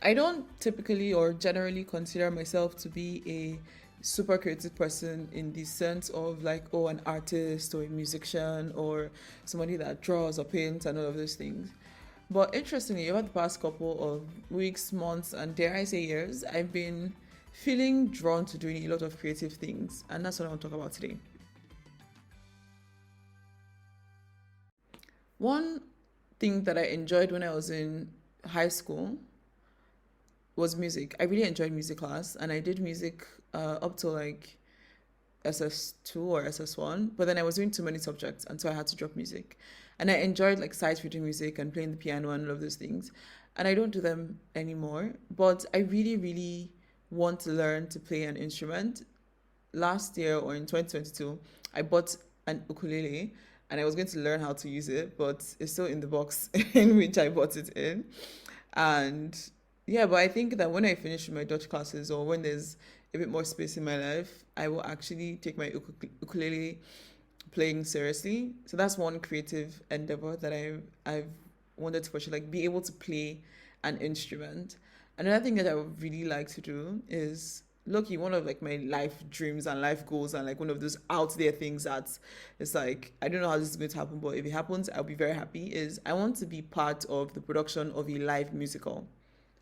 I don't typically or generally consider myself to be a super creative person in the sense of like, oh, an artist or a musician or somebody that draws or paints and all of those things. But interestingly, over the past couple of weeks, months, and dare I say years, I've been feeling drawn to doing a lot of creative things. And that's what I want to talk about today. One thing that I enjoyed when I was in high school was music. I really enjoyed music class, and I did music up to like SS2 or SS1, but then I was doing too many subjects, and so I had to drop music. And I enjoyed like sight reading music and playing the piano and all of those things. And I don't do them anymore, but I really, really want to learn to play an instrument. Last year or in 2022, I bought an ukulele and I was going to learn how to use it, but it's still in the box in which I bought it in. And yeah, but I think that when I finish my Dutch classes or when there's a bit more space in my life, I will actually take my ukulele playing seriously. So that's one creative endeavor that I've wanted to pursue, like be able to play an instrument. Another thing that I would really like to do is lucky one of like my life dreams and life goals and like one of those out there things that it's like I don't know how this is going to happen, but if it happens, I'll be very happy. Is I want to be part of the production of a live musical.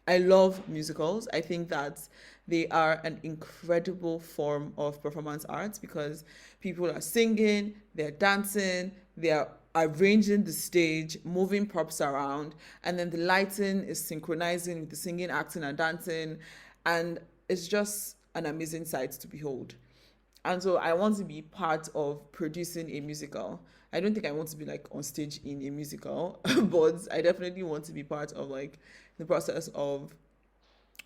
I love musicals. I think that they are an incredible form of performance arts because people are singing, they're dancing, they're arranging the stage, moving props around, and then the lighting is synchronizing with the singing, acting, and dancing. And it's just an amazing sight to behold. And so I want to be part of producing a musical. I don't think I want to be like on stage in a musical, but I definitely want to be part of like the process of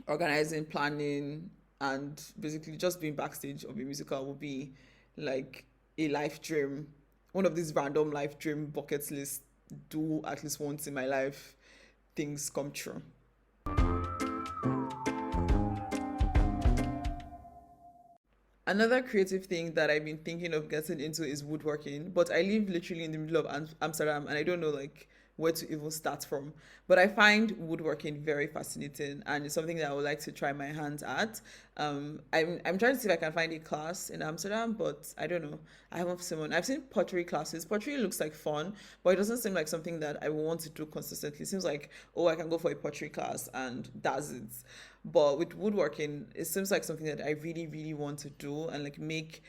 organizing, planning, and basically just being backstage of a musical will be like a life dream. One of these random life dream bucket lists do at least once in my life things come true. Another creative thing that I've been thinking of getting into is woodworking, but I live literally in the middle of Amsterdam and I don't know like where to even start from. But I find woodworking very fascinating and it's something that I would like to try my hands at. I'm trying to see if I can find a class in Amsterdam, but I don't know. I haven't seen one. I've seen pottery classes. Pottery looks like fun, but it doesn't seem like something that I will want to do consistently. It seems like, oh, I can go for a pottery class and that's it. But with woodworking, it seems like something that I really, really want to do and like make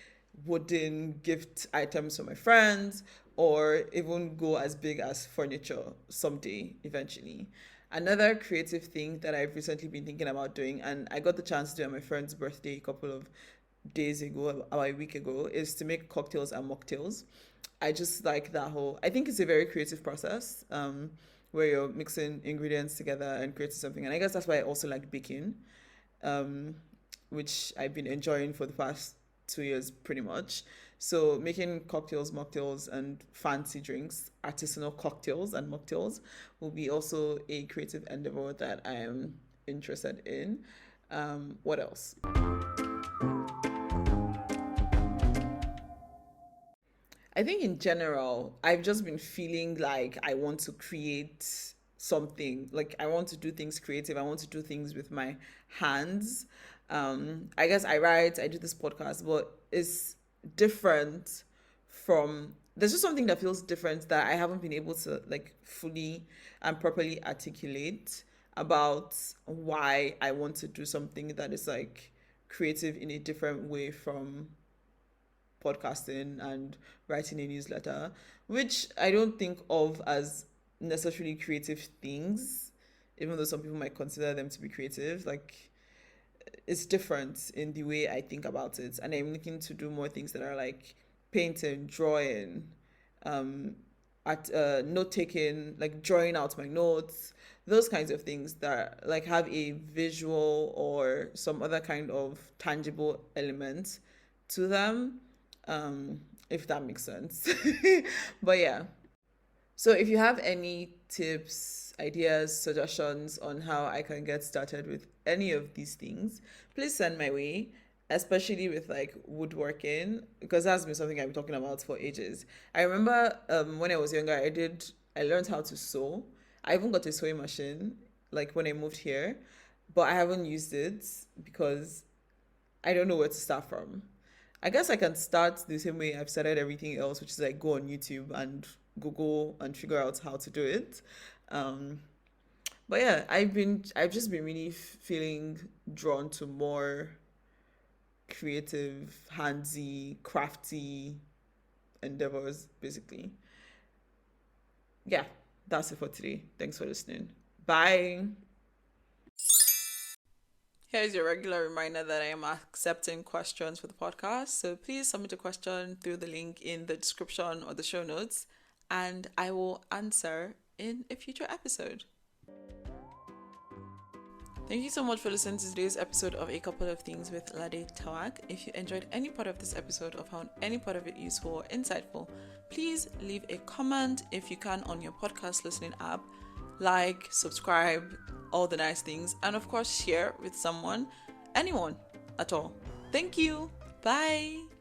wooden gift items for my friends or even go as big as furniture someday eventually. Another creative thing that I've recently been thinking about doing, and I got the chance to do on my friend's birthday a couple of days ago, about a week ago, is to make cocktails and mocktails. I just like that whole, I think it's a very creative process where you're mixing ingredients together and creating something. And I guess that's why I also like baking, um, which I've been enjoying for the past 2 years pretty much. So making cocktails, mocktails, and fancy drinks, artisanal cocktails and mocktails will be also a creative endeavor that I am interested in. What else? I think in general, I've just been feeling like I want to create something. Like I want to do things creative. I want to do things with my hands. I guess I write, I do this podcast, but it's different from there's just something that feels different that I haven't been able to like fully and properly articulate about why I want to do something that is like creative in a different way from podcasting and writing a newsletter, which I don't think of as necessarily creative things, even though some people might consider them to be creative. Like it's different in the way I think about it, and I'm looking to do more things that are like painting, drawing, um, at note taking, like drawing out my notes, those kinds of things that like have a visual or some other kind of tangible element to them, um, if that makes sense. But yeah. So if you have any tips, ideas, suggestions on how I can get started with any of these things, please send my way, especially with like woodworking, because that's been something I've been talking about for ages. I remember when I was younger, I learned how to sew. I even got a sewing machine like when I moved here. but I haven't used it because I don't know where to start from. I guess I can start the same way I've started everything else, which is like go on YouTube and Google and figure out how to do it. Um, but yeah, I've just been really feeling drawn to more creative, handsy, crafty endeavors, basically. Yeah, that's it for today. Thanks for listening. Bye. Here's your regular reminder that I am accepting questions for the podcast. So please submit a question through the link in the description or the show notes, and I will answer in a future episode. Thank you so much for listening to today's episode of A Couple of Things with Lade Tawag. If you enjoyed any part of this episode or found any part of it useful or insightful, please leave a comment if you can on your podcast listening app. Like, subscribe, all the nice things, and of course share with someone, anyone at all. Thank you. Bye.